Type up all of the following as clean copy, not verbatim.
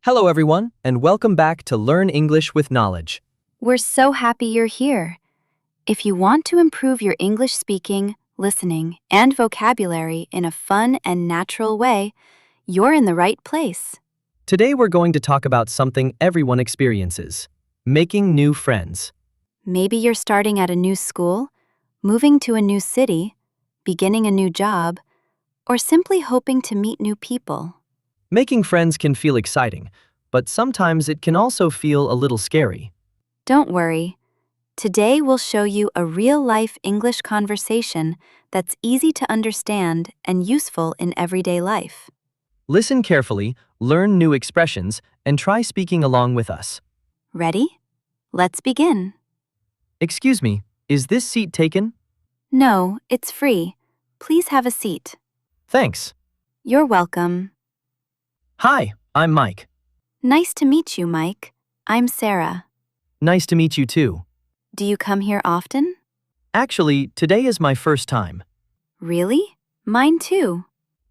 Hello everyone, and welcome back to Learn English with Knowledge. We're so happy you're here. If you want to improve your English speaking, listening, and vocabulary in a fun and natural way, you're in the right place. Today we're going to talk about something everyone experiences: making new friends. Maybe you're starting at a new school, moving to a new city, beginning a new job, or simply hoping to meet new people. Making friends can feel exciting, but sometimes it can also feel a little scary. Don't worry. Today we'll show you a real-life English conversation that's easy to understand and useful in everyday life. Listen carefully, learn new expressions, and try speaking along with us. Ready? Let's begin. Excuse me, is this seat taken? No, it's free. Please have a seat. Thanks. You're welcome. Hi, I'm Mike. Nice to meet you, Mike. I'm Sarah. Nice to meet you too. Do you come here often? Actually, today is my first time. Really? Mine too.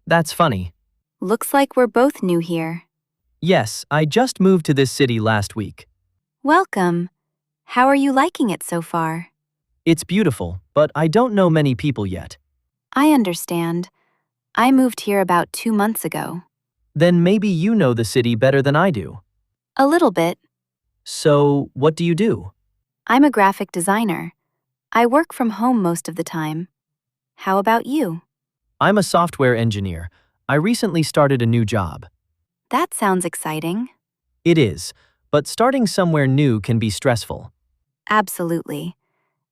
That's funny. Looks like we're both new here. Yes, I just moved to this city last week. Welcome. How are you liking it so far? It's beautiful, but I don't know many people yet. I understand. I moved here about 2 months ago. Then maybe you know the city better than I do. A little bit. So, what do you do? I'm a graphic designer. I work from home most of the time. How about you? I'm a software engineer. I recently started a new job. That sounds exciting. It is, but starting somewhere new can be stressful. Absolutely.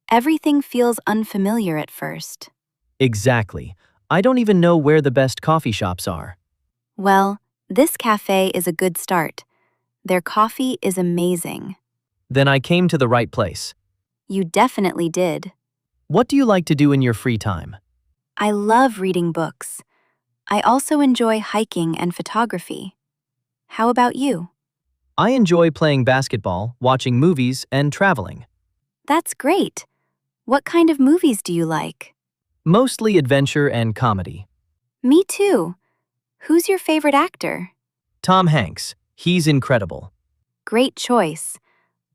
Everything feels unfamiliar at first. Exactly. I don't even know where the best coffee shops are. Well, this cafe is a good start. Their coffee is amazing. Then I came to the right place. You definitely did. What do you like to do in your free time? I love reading books. I also enjoy hiking and photography. How about you? I enjoy playing basketball, watching movies, and traveling. That's great. What kind of movies do you like? Mostly adventure and comedy. Me too. Who's your favorite actor? Tom Hanks. He's incredible. Great choice.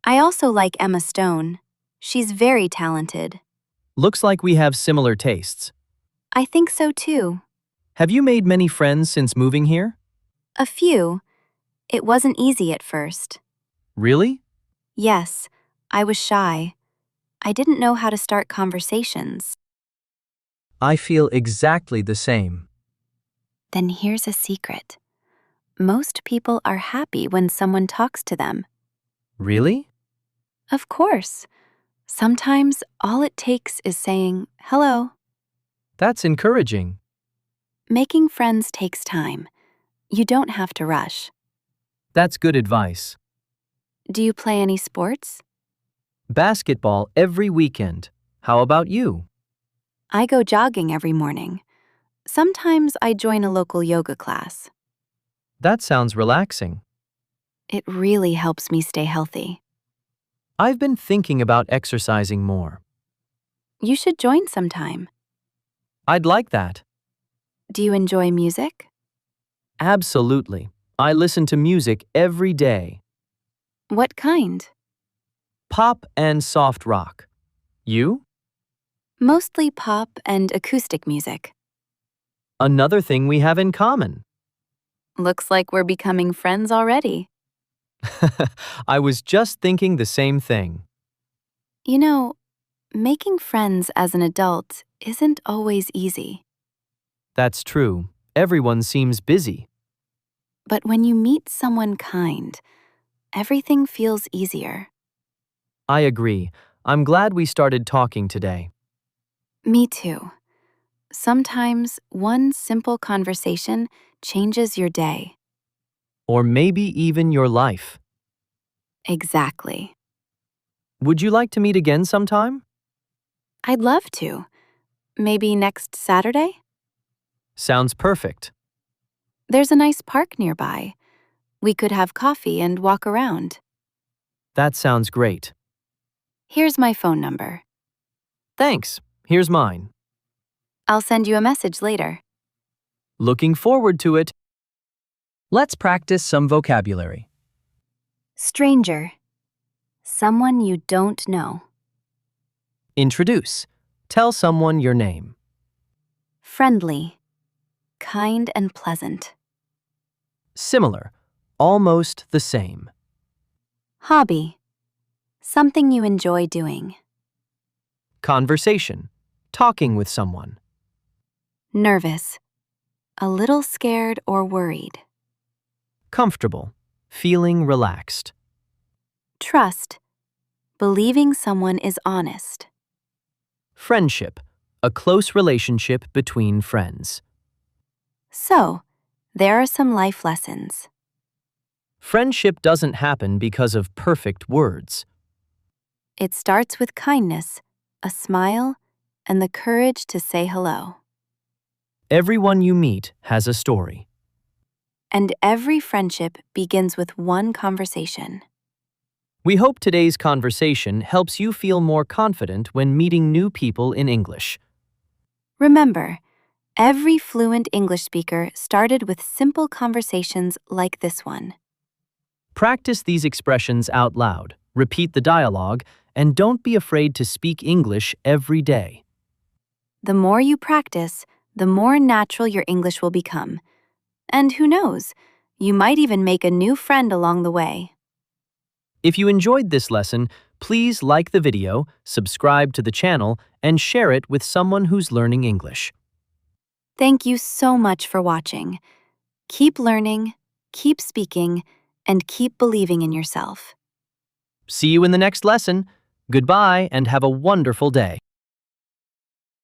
I also like Emma Stone. She's very talented. Looks like we have similar tastes. I think so too. Have you made many friends since moving here? A few. It wasn't easy at first. Really? Yes, I was shy. I didn't know how to start conversations. I feel exactly the same. Then here's a secret. Most people are happy when someone talks to them. Really? Of course. Sometimes all it takes is saying, hello. That's encouraging. Making friends takes time. You don't have to rush. That's good advice. Do you play any sports? Basketball every weekend. How about you? I go jogging every morning. Sometimes I join a local yoga class. That sounds relaxing. It really helps me stay healthy. I've been thinking about exercising more. You should join sometime. I'd like that. Do you enjoy music? Absolutely. I listen to music every day. What kind? Pop and soft rock. You? Mostly pop and acoustic music. Another thing we have in common. Looks like we're becoming friends already. I was just thinking the same thing. You know, making friends as an adult isn't always easy. That's true. Everyone seems busy. But when you meet someone kind, everything feels easier. I agree. I'm glad we started talking today. Me too. Sometimes one simple conversation changes your day. Or maybe even your life. Exactly. Would you like to meet again sometime? I'd love to. Maybe next Saturday? Sounds perfect. There's a nice park nearby. We could have coffee and walk around. That sounds great. Here's my phone number. Thanks. Here's mine. I'll send you a message later. Looking forward to it. Let's practice some vocabulary. Stranger. Someone you don't know. Introduce. Tell someone your name. Friendly. Kind and pleasant. Similar. Almost the same. Hobby. Something you enjoy doing. Conversation. Talking with someone. Nervous. A little scared or worried. Comfortable. Feeling relaxed. Trust. Believing someone is honest. Friendship. A close relationship between friends. So, there are some life lessons. Friendship doesn't happen because of perfect words. It starts with kindness, a smile, and the courage to say hello. Everyone you meet has a story. And every friendship begins with one conversation. We hope today's conversation helps you feel more confident when meeting new people in English. Remember, every fluent English speaker started with simple conversations like this one. Practice these expressions out loud, repeat the dialogue, and don't be afraid to speak English every day. The more you practice, the more natural your English will become. And who knows, you might even make a new friend along the way. If you enjoyed this lesson, please like the video, subscribe to the channel, and share it with someone who's learning English. Thank you so much for watching. Keep learning, keep speaking, and keep believing in yourself. See you in the next lesson. Goodbye and have a wonderful day.